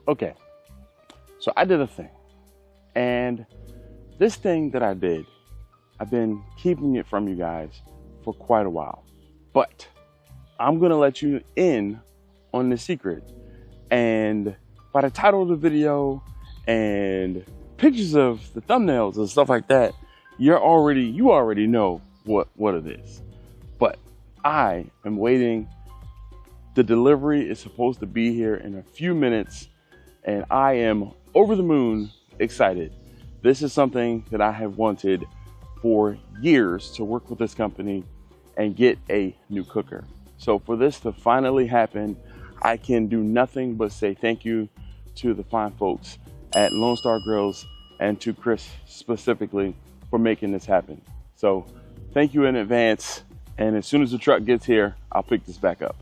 Okay, so I did a thing, and this thing that I did, I've been keeping it from you guys for quite a while, but I'm gonna let you in on the secret. And by the title of the video and pictures of the thumbnails and stuff like that, you already know what it is. But I am waiting. The delivery is supposed to be here in a few minutes, and I am over the moon excited. This is something that I have wanted for years, to work with this company and get a new cooker. So for this to finally happen, I can do nothing but say thank you to the fine folks at Lone Star Grillz and to Chris specifically for making this happen. So thank you in advance. And as soon as the truck gets here, I'll pick this back up.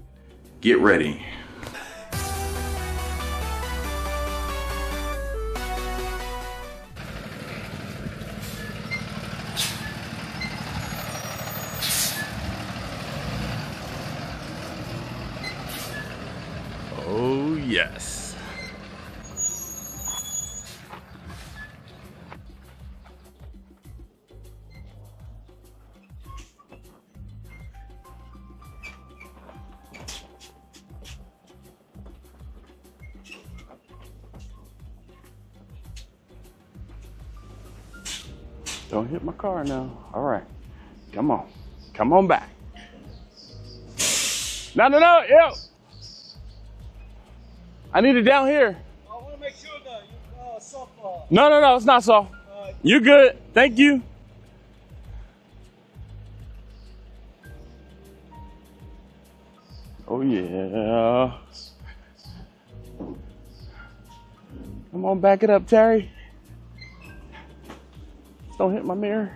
Get ready. Oh, yes. Don't hit my car now. All right. Come on. Come on back. No, yo. I need it down here. I want to make sure that you soft. No, it's not soft. You're good. Thank you. Oh, yeah. Come on, back it up, Terry. Don't hit my mirror.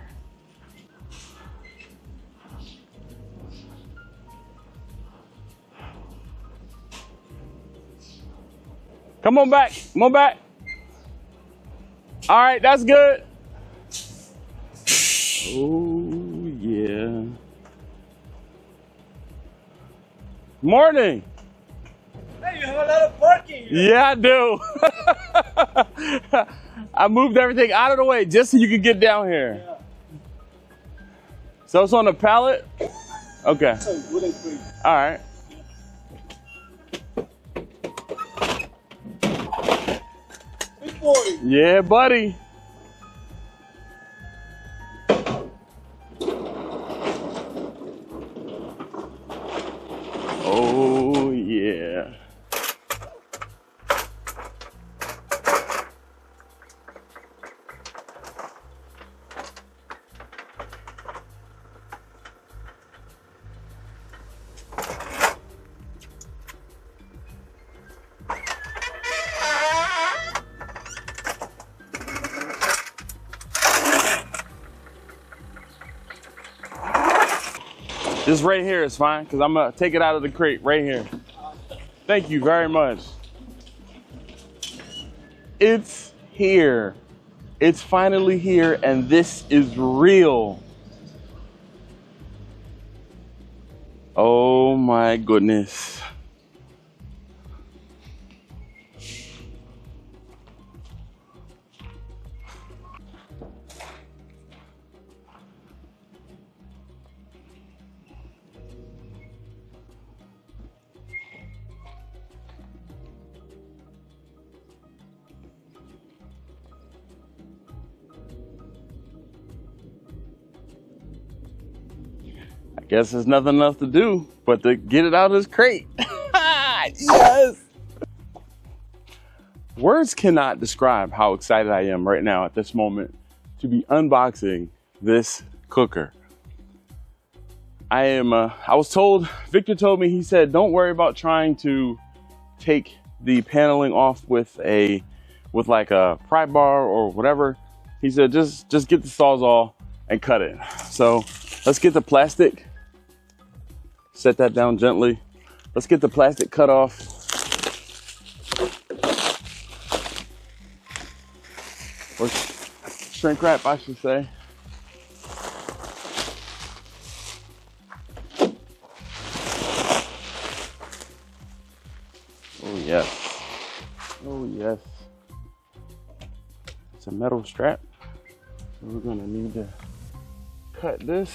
Come on back. Come on back. All right, that's good. Oh, yeah. Morning. Hey, you have a lot of parking here. Yeah, I do. I moved everything out of the way just so you could get down here. Yeah. So it's on a pallet? Okay. It's a wooden crate. All right. Big boy. Yeah, buddy. Oh, yeah. This right here is fine, because I'm going to take it out of the crate right here. Thank you very much. It's here. It's finally here, and this is real. Oh my goodness. Guess there's nothing else to do but to get it out of this crate. Yes! Words cannot describe how excited I am right now at this moment to be unboxing this cooker. I was told, Victor told me, he said, don't worry about trying to take the paneling off with like a pry bar or whatever. He said, just get the Sawzall and cut it. So let's get the plastic. Set that down gently. Let's get the plastic cut off. Or shrink wrap, I should say. Oh, yes. Oh yes. It's a metal strap. So we're gonna need to cut this.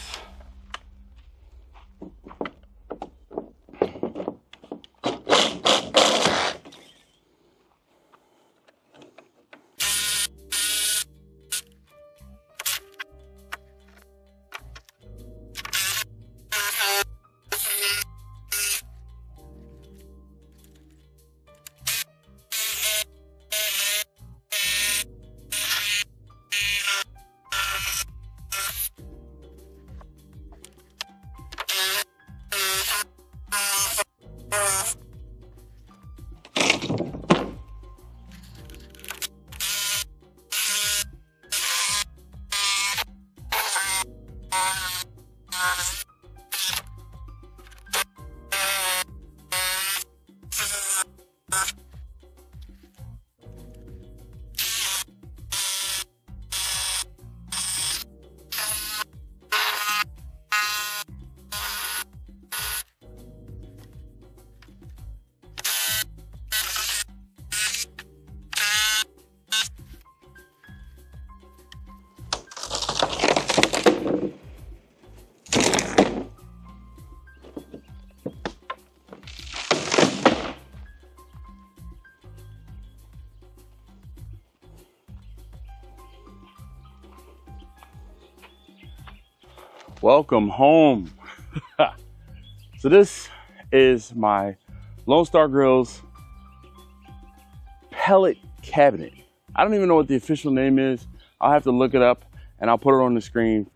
Welcome home. So this is my Lone Star Grillz pellet cabinet. I don't even know what the official name is. I'll have to look it up and I'll put it on the screen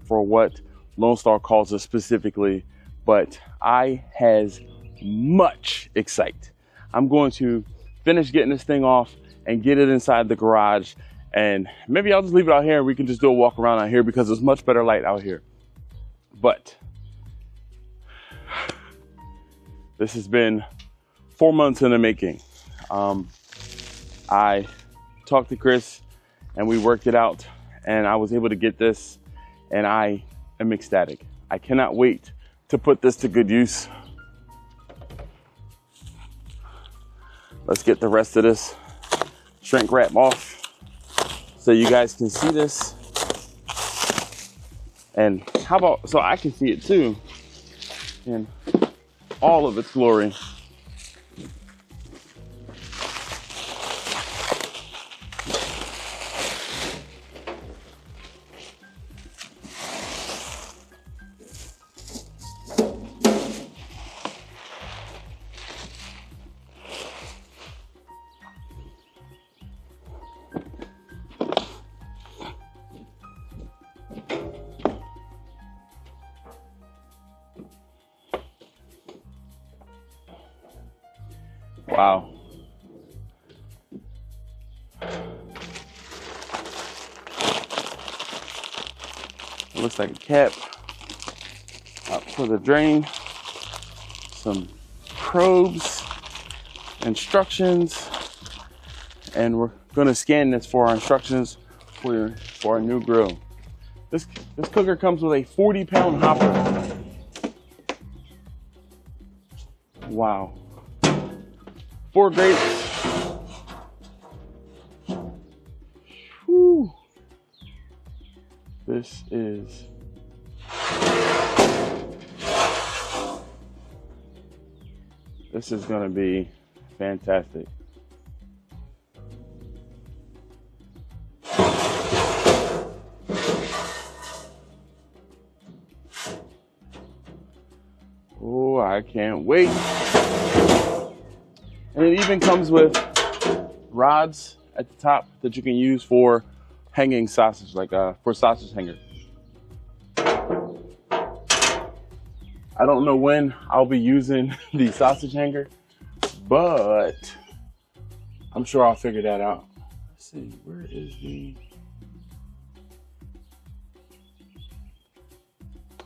for what Lone Star calls it specifically, but I has much excite. I'm going to finish getting this thing off and get it inside the garage, and maybe I'll just leave it out here and we can just do a walk around out here because it's much better light out here. But this has been 4 months in the making. I talked to Chris and we worked it out and I was able to get this, and I am ecstatic. I cannot wait to put this to good use. Let's get the rest of this shrink wrap off so you guys can see this. And how about, so I can see it too in all of its glory. Wow. It looks like a cap up for the drain, some probes, instructions, and we're gonna scan this for our instructions for our new grill. This cooker comes with a 40-pound hopper. Wow. 4 grates. Whew. This is gonna be fantastic. Oh, I can't wait. And it even comes with rods at the top that you can use for hanging sausage, like for sausage hanger. I don't know when I'll be using the sausage hanger, but I'm sure I'll figure that out. Let's see, where is the,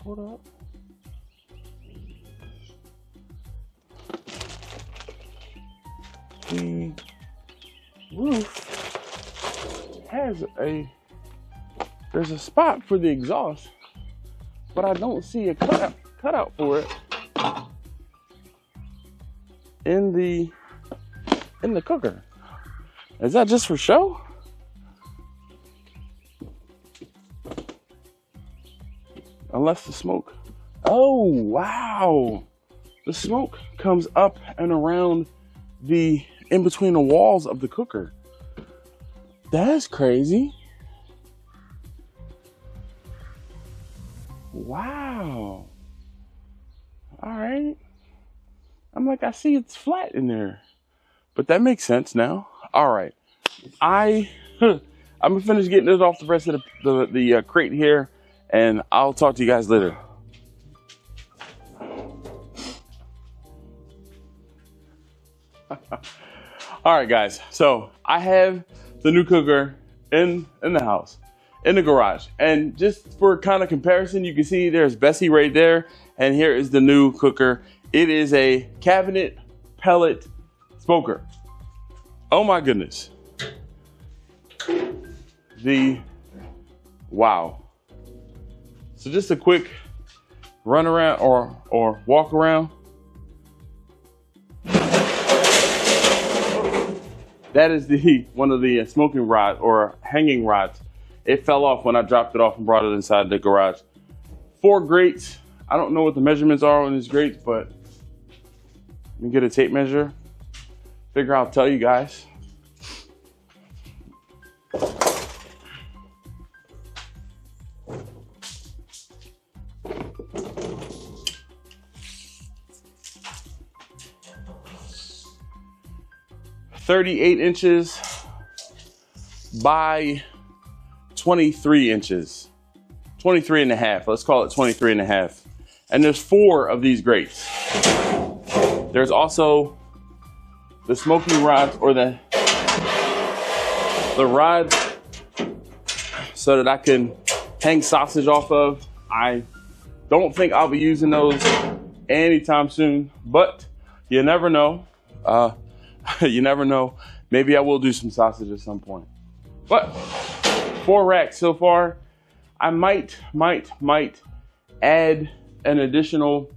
hold up. The roof has there's a spot for the exhaust, but I don't see a cutout for it. in the cooker. Is that just for show? Unless the smoke. Oh, wow. The smoke comes up and around in between the walls of the cooker. That's crazy. Wow. All right. I'm like, I see it's flat in there, but that makes sense now. All right. I'm gonna finish getting this off the rest of the crate here, and I'll talk to you guys later. All right, guys. So I have the new cooker in the house, in the garage, and just for kind of comparison, you can see there's Bessie right there, and here is the new cooker. It is a Cabinet Pellet Smoker. Oh my goodness. Wow. So just a quick run around or walk around. That is one of the smoking rods or hanging rods. It fell off when I dropped it off and brought it inside the garage. 4 grates. I don't know what the measurements are on these grates, but let me get a tape measure. Figure I'll tell you guys. "38 inches by 23 inches. 23 and a half. Let's call it 23 and a half. And there's 4 of these grates. There's also the smoking rods, or the rods so that I can hang sausage off of. I don't think I'll be using those anytime soon, but you never know. You never know. Maybe I will do some sausage at some point. But 4 racks so far. I might add an additional,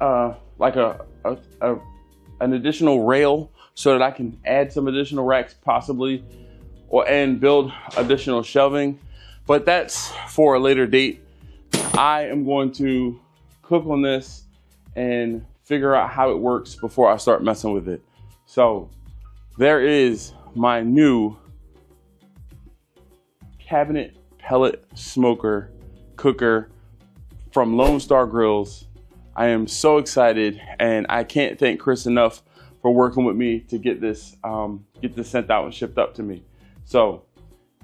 like an additional rail so that I can add some additional racks possibly, and build additional shelving. But that's for a later date. I am going to cook on this and figure out how it works before I start messing with it. So there is my new Cabinet Pellet Smoker cooker from Lone Star Grillz. I am so excited, and I can't thank Chris enough for working with me to get this sent out and shipped up to me. So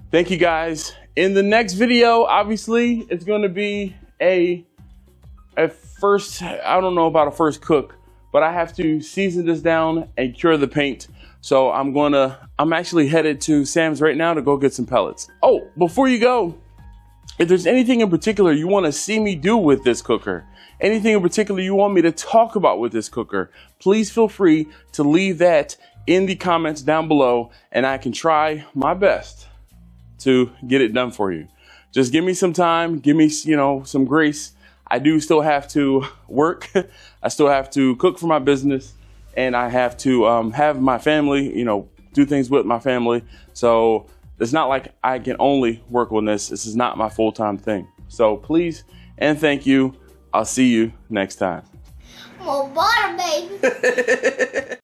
thank you guys. In the next video, obviously it's going to be a first, I don't know about a first cook, but I have to season this down and cure the paint. So I'm actually headed to Sam's right now to go get some pellets. Oh, before you go, if there's anything in particular you want to see me do with this cooker, anything in particular you want me to talk about with this cooker, please feel free to leave that in the comments down below, and I can try my best to get it done for you. Just give me some time, give me, some grace. I do still have to work. I still have to cook for my business, and I have to have my family, do things with my family. So it's not like I can only work on this. This is not my full-time thing. So please and thank you. I'll see you next time. More butter, baby.